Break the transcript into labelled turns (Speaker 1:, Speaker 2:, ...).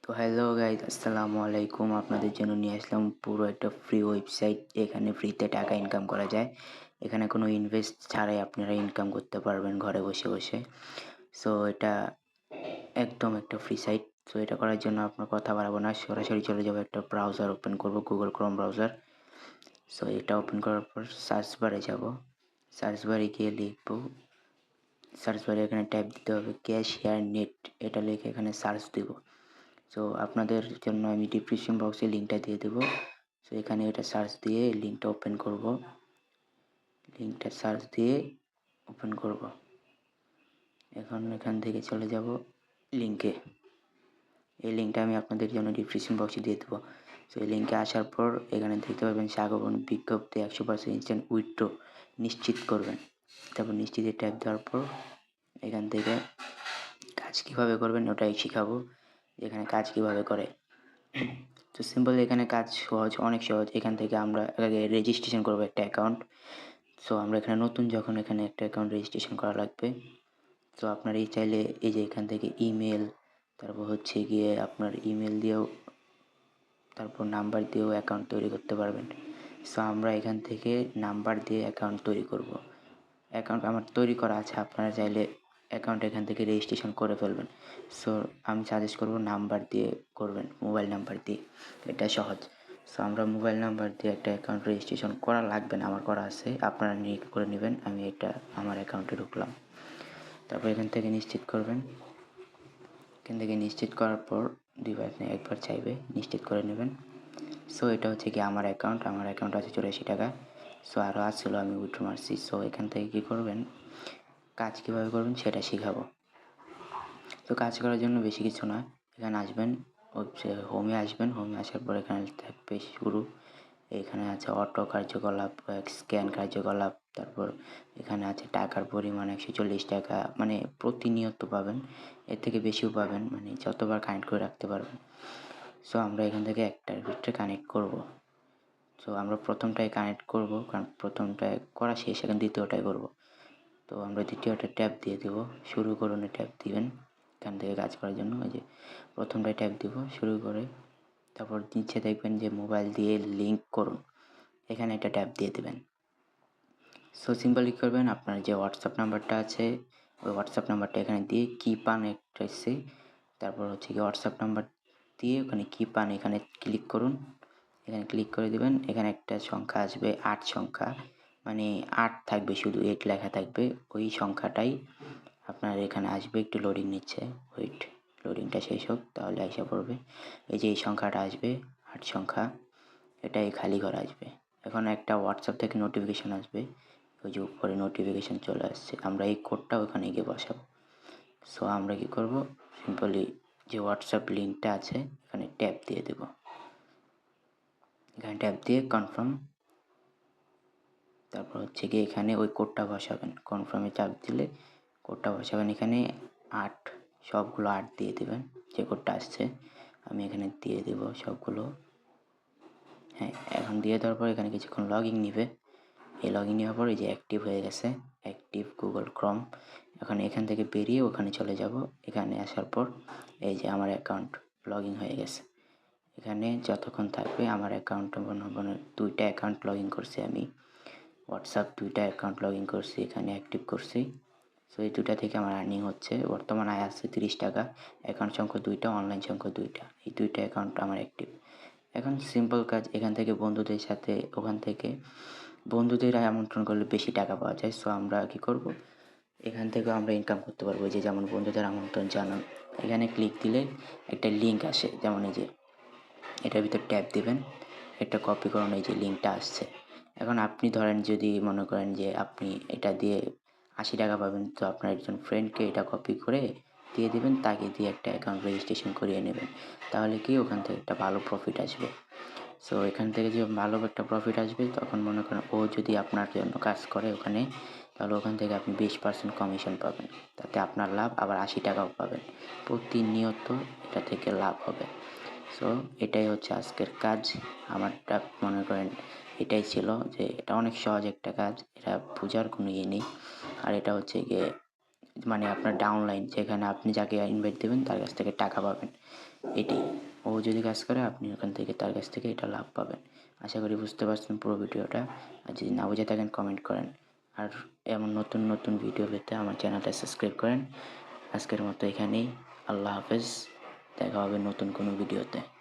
Speaker 1: তো hello guys, আসসালামু আলাইকুম। আপনাদের জন্য নিয়ে আসলাম পুরো একটা ফ্রি ওয়েবসাইট। এখানে ফ্রিতে টাকা ইনকাম করা যায়। এখানে কোনো ইনভেস্ট ছাড়াই আপনারা ইনকাম করতে পারবেন ঘরে বসে বসে। সো এটা একদম একটা ফ্রি সাইট। সো এটা করার জন্য আপনার কথা বাড়াবো না, সরাসরি চলে যাবো, একটা ব্রাউজার ওপেন করব, গুগল ক্রোম ব্রাউজার। সো এটা ওপেন করার পর সার্চ বারে যাব। সার্চ বারে গিয়ে লিখবো, সার্চ বারে এখানে টাইপ দিতে হবে ক্যাশ হেয়ার নেট। এটা লিখে এখানে সার্চ দিব। সো আপনাদের জন্য আমি ডিসক্রিপশন বক্সে লিঙ্কটা দিয়ে দেবো। সো এখানে এটা সার্চ দিয়ে লিঙ্কটা ওপেন করব। লিঙ্কটা সার্চ দিয়ে ওপেন করব। এখন এখান থেকে চলে যাব লিঙ্কে। এই লিঙ্কটা আমি আপনাদের জন্য ডিসক্রিপশন বক্সে দিয়ে দেবো। সো এই লিঙ্কে আসার পর এখানে দেখতে পাবেন স্বাগতম বিজ্ঞপ্তি 100% ইনস্ট্যান্ট উইথড্র নিশ্চিত করবেন। তারপর নিশ্চিতে ট্যাপ দেওয়ার পর এখান থেকে কাজ কীভাবে করবেন ওটাই শিখাবো। এখানে কাজ কীভাবে করে। তো সিম্পল, এখানে কাজ সহজ, অনেক সহজ। এখান থেকে আমরা আগে রেজিস্ট্রেশন করবো একটা অ্যাকাউন্ট। সো আমরা এখানে নতুন, যখন এখানে একটা অ্যাকাউন্ট রেজিস্ট্রেশন করা লাগবে। তো আপনার এই চাইলে এই যে এখান থেকে ইমেল, তারপর হচ্ছে গিয়ে আপনার ইমেল দিয়েও, তারপর নাম্বার দিয়েও অ্যাকাউন্ট তৈরি করতে পারবেন। সো আমরা এখান থেকে নাম্বার দিয়ে অ্যাকাউন্ট তৈরি করব। অ্যাকাউন্ট আমার তৈরি করা আছে, আপনারা চাইলে অ্যাকাউন্ট এখান থেকে রেজিস্ট্রেশন করে ফেলবেন। সো আমি সাজেস্ট করব নাম্বার দিয়ে করবেন, মোবাইল নাম্বার দিয়ে, এটা সহজ। সো আমরা মোবাইল নাম্বার দিয়ে একটা অ্যাকাউন্ট রেজিস্ট্রেশন করা লাগবে না, আমার করা আছে, আপনারা নিয়ে করে নেবেন। আমি এটা আমার অ্যাকাউন্টে ঢুকলাম। তারপর এখান থেকে নিশ্চিত করবেন। এখান থেকে নিশ্চিত করার পর দুইবার না একবার চাইবে, নিশ্চিত করে নেবেন। সো এটা হচ্ছে কি আমার অ্যাকাউন্ট, আমার অ্যাকাউন্ট আছে 84 টাকা। সো আরও আসছিলো, আমি উইথড্র মারছি। সো এখান থেকে কী করবেন, কাজ কীভাবে করবেন সেটা শিখাবো। তো কাজ করার জন্য বেশি কিছু না, এখানে আসবেন, হচ্ছে হোমে আসবেন। হোমে আসার পর এখানে থাকবে শুরু, এখানে আছে অটো কার্যকলাপ, স্ক্যান কার্যকলাপ, তারপর এখানে আছে টাকার পরিমাণ 140 টাকা, মানে প্রতিনিয়ত পাবেন, এর থেকে বেশিও পাবেন, মানে যতবার কানেক্ট করে রাখতে পারবেন। সো আমরা এখান থেকে একটার ভিতরে কানেক্ট করব। সো আমরা প্রথমটায় কানেক্ট করব, কারণ প্রথমটায় করা শেষ, এখন দ্বিতীয়টায় করব। তো আমরা দ্বিতীয়টা ট্যাপ দিয়ে দেবো, শুরু করুনে ট্যাপ দিবেন এখান থেকে কাজ করার জন্য। ওই যে প্রথমটায় ট্যাপ দিব, শুরু করে, তারপর নিচে দেখবেন যে মোবাইল দিয়ে লিঙ্ক করুন, এখানে একটা ট্যাপ দিয়ে দেবেন। সো সিম্পলি করবেন, আপনার যে হোয়াটসঅ্যাপ নাম্বারটা আছে ওই হোয়াটসঅ্যাপ নাম্বারটা এখানে দিয়ে কি পান একটা এসে, তারপর হচ্ছে কি হোয়াটসঅ্যাপ নাম্বার দিয়ে ওখানে কি পান এখানে ক্লিক করুন। এখানে ক্লিক করে দিবেন, এখানে একটা সংখ্যা আসবে 8 সংখ্যা, মানে 8 থাকবে, শুধু 8 লেখা থাকবে, ওই সংখ্যাটাই আপনার এখানে আসবে। একটু লোডিং নিচ্ছে, ওয়েট, লোডিংটা শেষ হোক তাহলে আইসা পড়বে। এই যে এই সংখ্যাটা আসবে 8 সংখ্যা, এটাই খালি ঘর আসবে। এখন একটা হোয়াটসঅ্যাপ থেকে নোটিফিকেশান আসবে, ওই যে উপরে নোটিফিকেশান চলে আসছে, আমরা এই কোডটা ওখানে গিয়ে বসাবো। সো আমরা কি করব, সিম্পলি যে হোয়াটসঅ্যাপ লিঙ্কটা আছে এখানে ট্যাপ দিয়ে দেব, এখানে ট্যাপ দিয়ে কনফার্ম, তারপর হচ্ছে গিয়ে এখানে ওই কোডটা বসাবেন, কনফার্মে চাপ দিলে কোডটা বসাবেন। এখানে 8, সবগুলো 8 দিয়ে দেবেন, যে কোডটা আসছে আমি এখানে দিয়ে দেব সবগুলো। হ্যাঁ, এখন দিয়ে দেওয়ার পর এখানে কিছুক্ষণ লগইন নিবে। এই লগইন নেওয়ার পর এই যে অ্যাক্টিভ হয়ে গেছে, অ্যাক্টিভ গুগল ক্রোম। এখন এখান থেকে বেরিয়ে ওখানে চলে যাব। এখানে আসার পর এই যে আমার অ্যাকাউন্ট লগইন হয়ে গেছে। এখানে যতক্ষণ থাকবে আমার অ্যাকাউন্টে মনে 2টা অ্যাকাউন্ট লগইন করছি আমি, হোয়াটসঅ্যাপ 2টা অ্যাকাউন্ট লগইন করছি, এখানে অ্যাক্টিভ করছি। সো এই 2টা থেকে আমার আর্নিং হচ্ছে, বর্তমান আয় আসছে 30 টাকা। অ্যাকাউন্ট সংখ্যা 2টা, অনলাইন সংখ্যা 2টা, এই 2টা অ্যাকাউন্ট আমার অ্যাক্টিভ। এখন সিম্পল কাজ, এখান থেকে বন্ধুদের সাথে, ওখান থেকে বন্ধুদের আমন্ত্রণ করলে বেশি টাকা পাওয়া যায়। সো আমরা কী করব, এখান থেকেও আমরা ইনকাম করতে পারবো। এই যে যেমন বন্ধুদের আমন্ত্রণ জানান, এখানে ক্লিক দিলে একটা লিঙ্ক আসে, যেমন এই যে এটার ভিতর ট্যাপ দিবেন, এটা কপি করুন, এই যে লিঙ্কটা আসছে। এখন আপনি ধরেন যদি মনে করেন যে আপনি এটা দিয়ে 80 টাকা পাবেন, তো আপনার একজন ফ্রেন্ডকে এটা কপি করে দিয়ে দিবেন, তাকে দিয়ে একটা অ্যাকাউন্ট রেজিস্ট্রেশন করিয়ে নেবেন। তাহলে কি ওখান থেকে একটা ভালো প্রফিট আসবে। সো এখান থেকে যে ভালো একটা প্রফিট আসবে, তখন মনে করেন ও যদি আপনার জন্য কাজ করে ওখানে, তাহলে ওখান থেকে আপনি 20% কমিশন পাবেন। তাতে আপনার লাভ, আবার 80 টাকাও পাবেন। প্রতিনিয়ত এটা থেকে লাভ হবে। সো এটাই হচ্ছে আজকের কাজ। আমারটা মনে করেন এটাই ছিল, যে এটা অনেক সহজ একটা কাজ, এটা বোঝার কোনো ইয়ে নেই। আর এটা হচ্ছে গিয়ে মানে আপনার ডাউনলাইন, যেখানে আপনি যাকে ইনভাইট দেবেন তার কাছ থেকে টাকা পাবেন। এটাই। ও যদি কাজ করে আপনি ওখান থেকে তার কাছ থেকে এটা লাভ পাবেন। আশা করি বুঝতে পারছেন পুরো ভিডিওটা। আর যদি না বুঝে থাকেন কমেন্ট করেন। আর এমন নতুন, নতুন ভিডিও পেতে আমার চ্যানেলটা সাবস্ক্রাইব করেন। আজকের মতো এখানেই। আল্লাহ হাফেজ। দেখা হবে নতুন কোনো ভিডিওতে।